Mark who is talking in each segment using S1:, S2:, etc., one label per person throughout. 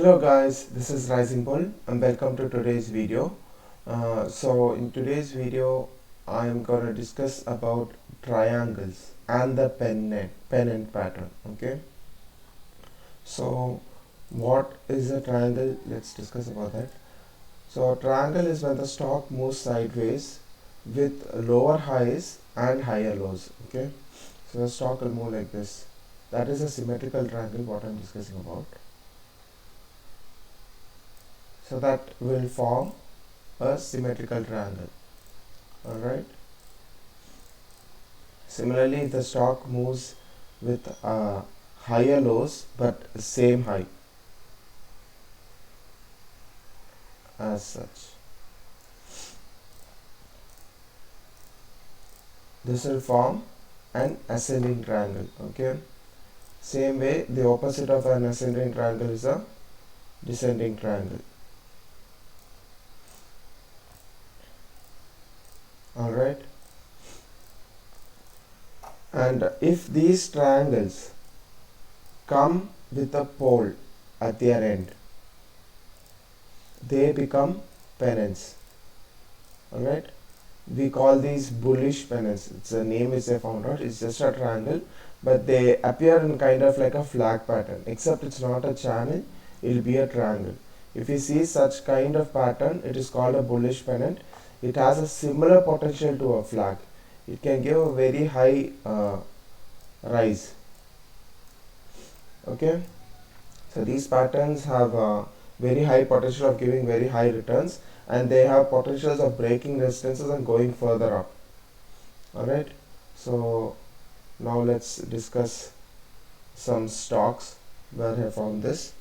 S1: Hello guys, this is Rising Bull and welcome to today's video. So in today's video I'm gonna discuss about triangles and the pennant pattern. Okay, so what is a triangle? Let's discuss about that. So a triangle is when the stock moves sideways with lower highs and higher lows. Okay, so the stock will move like this. That is a symmetrical triangle what I'm discussing about. So that will form a symmetrical triangle. Alright. Similarly, if the stock moves with higher lows but same height as such, this will form an ascending triangle. Okay. Same way, the opposite of an ascending triangle is a descending triangle. Alright. And if these triangles come with a pole at their end, they become pennants. Alright, we call these bullish pennants. It's a name which they found out. It's just a triangle, but they appear in kind of like a flag pattern, except it's not a channel, it will be a triangle. If you see such kind of pattern, it is called a bullish pennant. It has a similar potential to a flag. It can give a very high rise. Okay, so these patterns have very high potential of giving very high returns, and they have potentials of breaking resistances and going further up. Alright, so now let's discuss some stocks where I found this.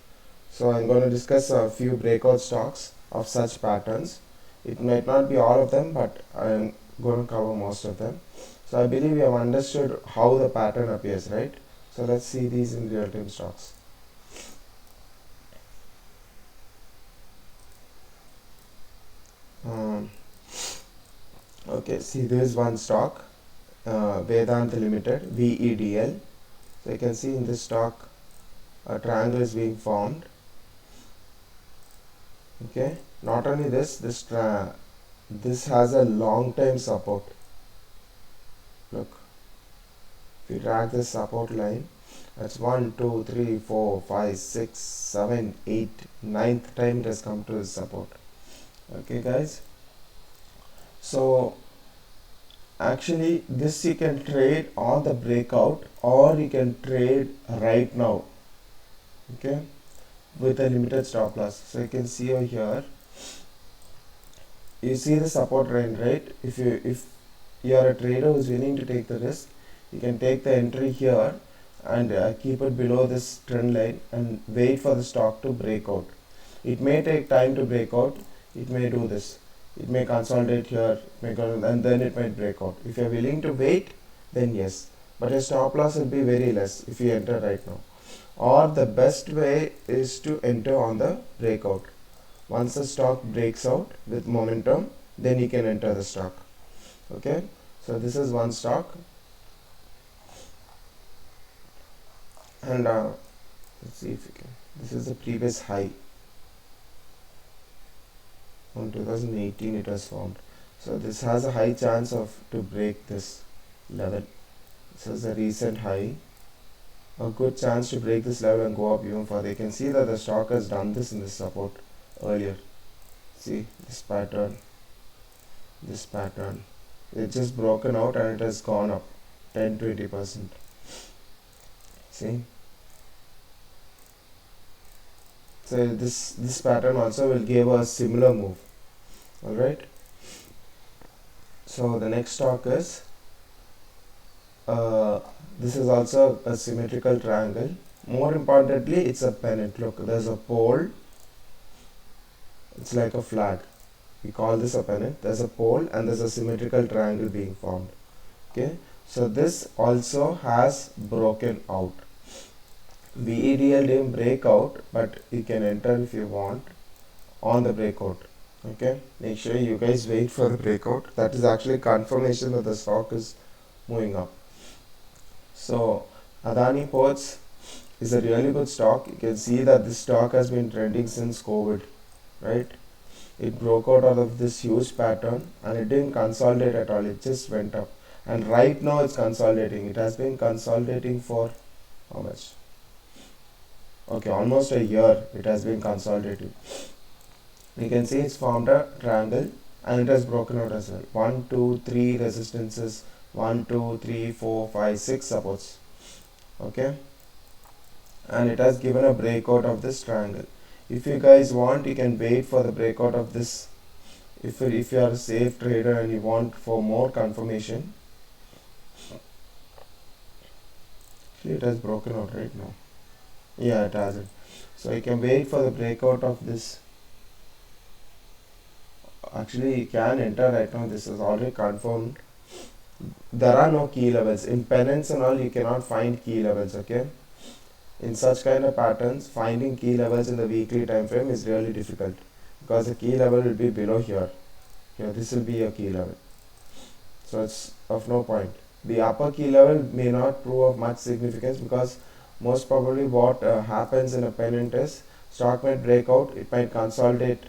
S1: So I'm going to discuss a few breakout stocks of such patterns. It might not be all of them, but I'm going to cover most of them. So I believe you have understood how the pattern appears, right? So let's see these in real-time stocks. Okay, see, there is one stock, Vedanta Limited, VEDL. So you can see in this stock a triangle is being formed. Okay, not only this, this has a long time support. Look, if you drag this support line, that's 1 2 3 4 5 6 7 8 9th time it has come to this support. Okay guys, so actually this you can trade on the breakout, or you can trade right now, okay, with a limited stop loss. So you can see over here, you see the support line, right? If you are a trader who is willing to take the risk, you can take the entry here and keep it below this trend line and wait for the stock to break out. It may take time to break out. It may do this. It may consolidate here, and then it might break out. If you are willing to wait, then yes. But your stop loss will be very less if you enter right now. Or the best way is to enter on the breakout. Once the stock breaks out with momentum, then you can enter the stock. Okay, so this is one stock, and let's see if you can. This is the previous high. On 2018 it was formed, so this has a high chance of to break this level. This is a recent high, a good chance to break this level and go up even further. You can see that the stock has done this in this support earlier. See this pattern, it's just broken out and it has gone up 10-20%. See, so this pattern also will give a similar move. Alright, so the next stock is this is also a symmetrical triangle. More importantly, it's a pennant. Look, there's a pole, it's like a flag. We call this a pennant. There's a pole and there's a symmetrical triangle being formed. Okay, so this also has broken out. VEDL didn't break out, but you can enter if you want on the breakout. Okay, make sure you guys wait for the breakout. That is actually confirmation that the stock is moving up. So Adani Ports is a really good stock. You can see that this stock has been trending since COVID, right? It broke out of this huge pattern and it didn't consolidate at all, it just went up, and right now it's consolidating. It has been consolidating for how much? Okay, almost a year it has been consolidating. You can see it's formed a triangle and it has broken out as well. 1 2 3 resistances, 1 2 3 4 5 6 supports, okay, and it has given a breakout of this triangle. If you guys want, you can wait for the breakout of this. If you are a safe trader and you want for more confirmation. See, it has broken out right now. Yeah, it hasn't. So you can wait for the breakout of this. Actually, you can enter right now. This is already confirmed. There are no key levels in pennants and all. You cannot find key levels. Okay, in such kind of patterns, finding key levels in the weekly time frame is really difficult because the key level will be below here. Here, this will be a key level. So it's of no point. The upper key level may not prove of much significance because most probably what happens in a pennant is stock might break out, it might consolidate,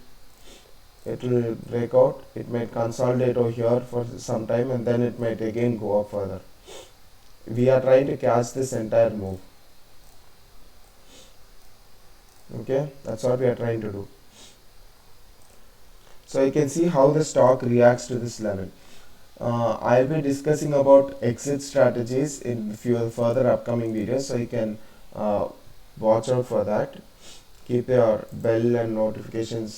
S1: it will break out, it might consolidate over here for some time and then it might again go up further. We are trying to catch this entire move. Okay, that's what we are trying to do. So you can see how the stock reacts to this level. I'll be discussing about exit strategies in few further upcoming videos, so you can watch out for that. Keep your bell and notification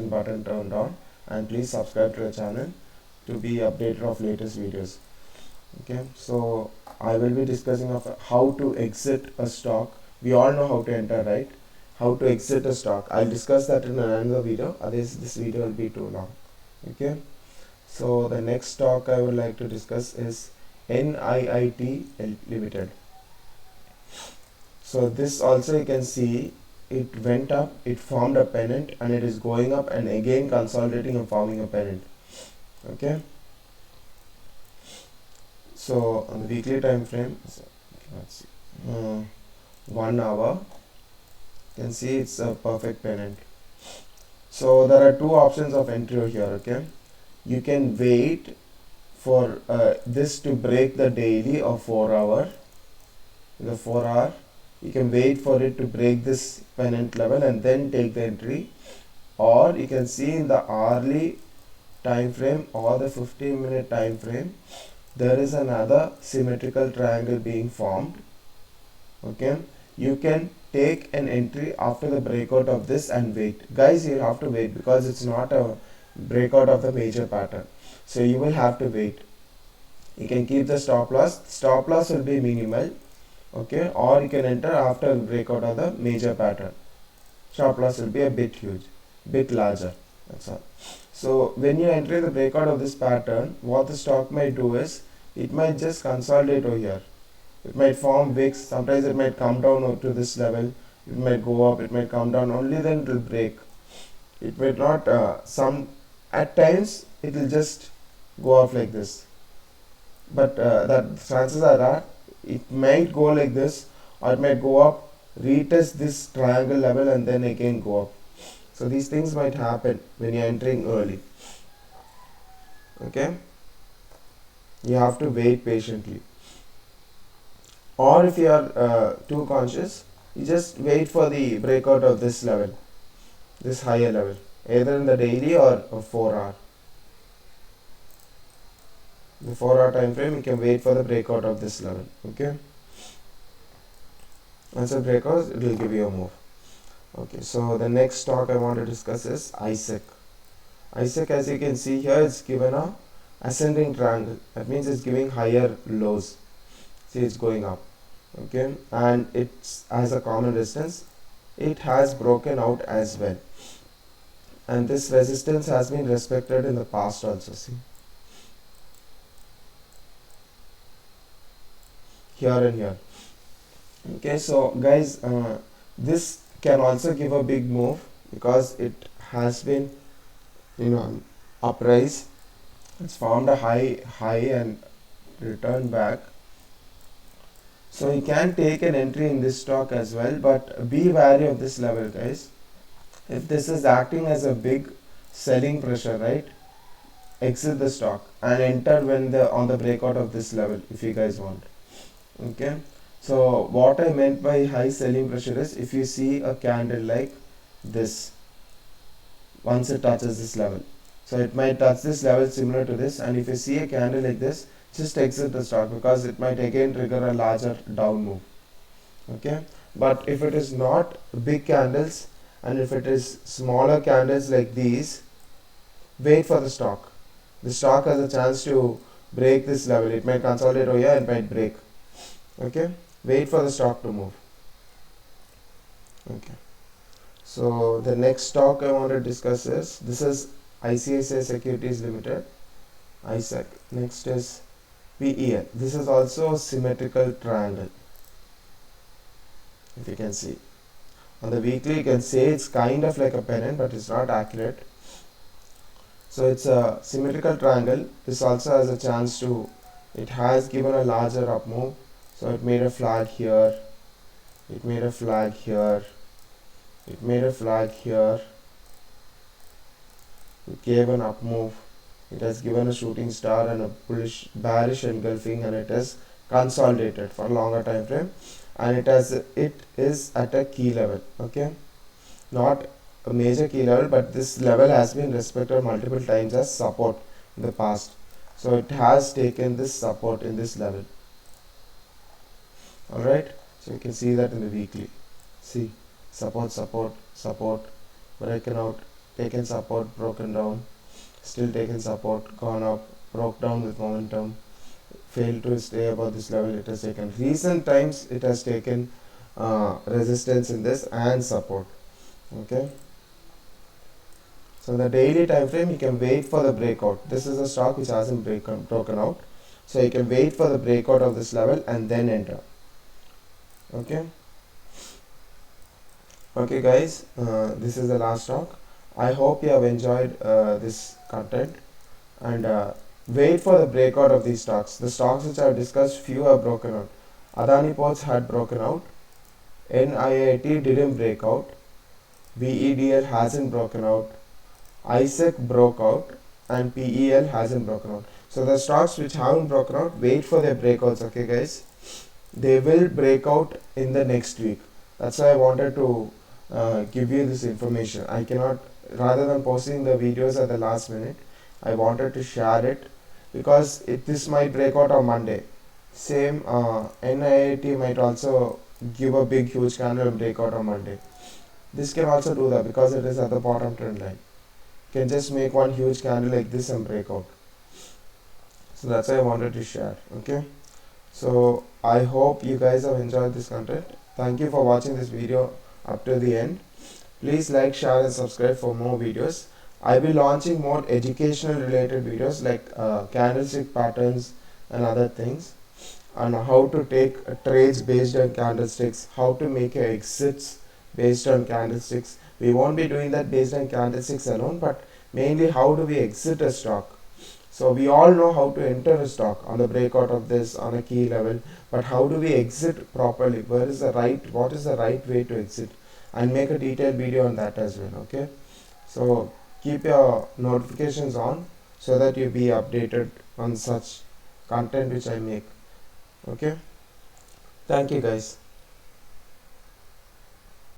S1: button turned on, and please subscribe to the channel to be updated of latest videos. Okay, so I will be discussing of how to exit a stock. We all know how to enter, right? How to exit a stock. I'll discuss that in another video. Otherwise, this video will be too long. Okay. So the next stock I would like to discuss is NIIT Limited. So this also you can see it went up, it formed a pennant and it is going up and again consolidating and forming a pennant. Okay. So on the weekly time frame, let's see, 1 hour, you can see it's a perfect pennant. So there are two options of entry over here. Okay. You can wait for this to break the daily of 4 hour. The 4 hour, you can wait for it to break this pennant level and then take the entry, or you can see in the hourly time frame or the 15-minute time frame there is another symmetrical triangle being formed. Okay, you can take an entry after the breakout of this and wait. Guys, you have to wait because it's not a breakout of the major pattern, so you will have to wait. You can keep the stop loss will be minimal, okay, or you can enter after the breakout of the major pattern. Stop loss will be a bit huge, bit larger, that's all. So when you enter the breakout of this pattern, what the stock might do is it might just consolidate over here. It might form wicks. Sometimes it might come down to this level, it might go up, it might come down, only then it will break. It might not at times it will just go off like this, but that chances are that it might go like this, or it might go up, retest this triangle level and then again go up. So these things might happen when you are entering early. Okay, you have to wait patiently, or if you are too conscious, you just wait for the breakout of this level, this higher level, either in the daily or a 4 hour. The 4 hour time frame, you can wait for the breakout of this level. Okay, once it breaks out, it will give you a move. Okay, so the next stock I want to discuss is ISEC. ISEC, as you can see here, it's given a ascending triangle. That means it's giving higher lows. See, it's going up. Okay, and it's as a common resistance, it has broken out as well, and this resistance has been respected in the past also. See, here and here. Okay, so guys, this can also give a big move because it has been, uprise. It's formed a high and returned back. So you can take an entry in this stock as well, but be wary of this level, guys. If this is acting as a big selling pressure, right, exit the stock and enter when the on the breakout of this level if you guys want. Okay, so what I meant by high selling pressure is if you see a candle like this, once it touches this level, so it might touch this level similar to this, and if you see a candle like this, just exit the stock because it might again trigger a larger down move. Okay, but if it is not big candles and if it is smaller candles like these, wait for the stock. The stock has a chance to break this level. It might consolidate over here and might break. Okay, wait for the stock to move. Okay, so the next stock I want to discuss is, this is ICICI Securities Limited, ISEC. Next is PEL. This is also a symmetrical triangle. If you can see on the weekly, you can say it's kind of like a pennant, but it's not accurate. So it's a symmetrical triangle. This also has a chance to, it has given a larger up move. So it made a flag here, it made a flag here, it made a flag here, it gave an up move, it has given a shooting star and a bullish bearish engulfing, and it has consolidated for a longer time frame, and it is at a key level. Okay, not a major key level, but this level has been respected multiple times as support in the past. So it has taken this support in this level. Alright, so you can see that in the weekly. See, support, support, support, broken out, taken support, broken down, still taken support, gone up, broke down with momentum, failed to stay above this level. It has taken recent times, it has taken resistance in this and support. Okay, so in the daily time frame, you can wait for the breakout. This is a stock which hasn't broken out, so you can wait for the breakout of this level and then enter. Okay, okay guys, this is the last stock. I hope you have enjoyed this content, and wait for the breakout of these stocks. The stocks which I have discussed, few have broken out. Adani Ports had broken out, NIIT didn't break out, VEDL hasn't broken out, ISEC broke out, and PEL hasn't broken out. So the stocks which haven't broken out, wait for their breakouts. Okay guys, they will break out in the next week. That's why I wanted to give you this information. I cannot, rather than posting the videos at the last minute, I wanted to share it because this might break out on Monday. Same NIIT might also give a big huge candle and break out on Monday. This can also do that because it is at the bottom trend line. You can just make one huge candle like this and break out. So that's why I wanted to share. Okay, so I hope you guys have enjoyed this content. Thank you for watching this video up to the end. Please like, share and subscribe for more videos. I will be launching more educational related videos like candlestick patterns and other things, and how to take trades based on candlesticks, how to make exits based on candlesticks. We won't be doing that based on candlesticks alone, but mainly how do we exit a stock. So we all know how to enter a stock on the breakout of this on a key level, but how do we exit properly? What is the right way to exit? I'll make a detailed video on that as well. Okay, so keep your notifications on so that you be updated on such content which I make. Okay, thank you guys.